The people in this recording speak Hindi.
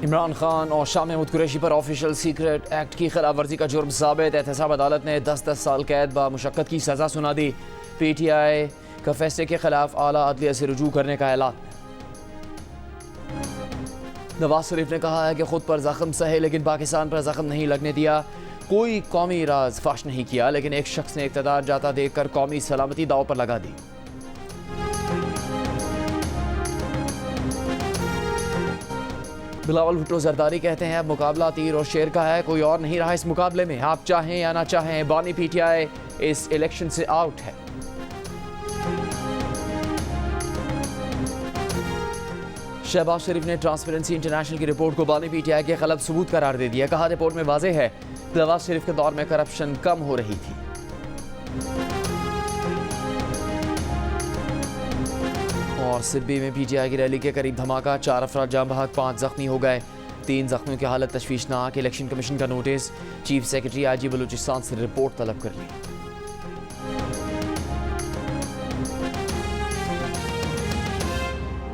इमरान खान और शाह महमूद कुरैशी पर ऑफिशियल सीक्रेट एक्ट की खिलाफ वर्जी का जुर्म साबित। एहतसाब अदालत ने 10-10 साल कैद व मुशक्कत की सज़ा सुना दी। PTI का फैसले के खिलाफ आला अदलिया से रुजू करने का ऐलान। नवाज शरीफ ने कहा है कि खुद पर जख्म सहे लेकिन पाकिस्तान पर जख्म नहीं लगने दिया। कोई कौमी राज फाश नहीं किया, लेकिन एक शख्स ने इक़्तिदार जाता देखकर कौमी सलामती दाव पर लगा दी। बिलावल भुट्टो जरदारी कहते हैं अब मुकाबला तीर और शेर का है, कोई और नहीं रहा इस मुकाबले में। आप चाहें या ना चाहें, बानी PTI इस इलेक्शन से आउट है। शहबाज शरीफ ने ट्रांसपेरेंसी इंटरनेशनल की रिपोर्ट को बानी PTI के खिलाफ सबूत करार दे दिया। कहा रिपोर्ट में वाज़ेह है नवाज शरीफ के दौर में करप्शन कम हो रही थी। और सिब्बी में PTI की रैली के करीब धमाका, 4 अफराद जाम बहक, 5 जख्मी हो गए। 3 जख्मियों की हालत तशवीशनाक। इलेक्शन कमीशन का notice, chief secretary IG Balochistan से रिपोर्ट तलब कर ली।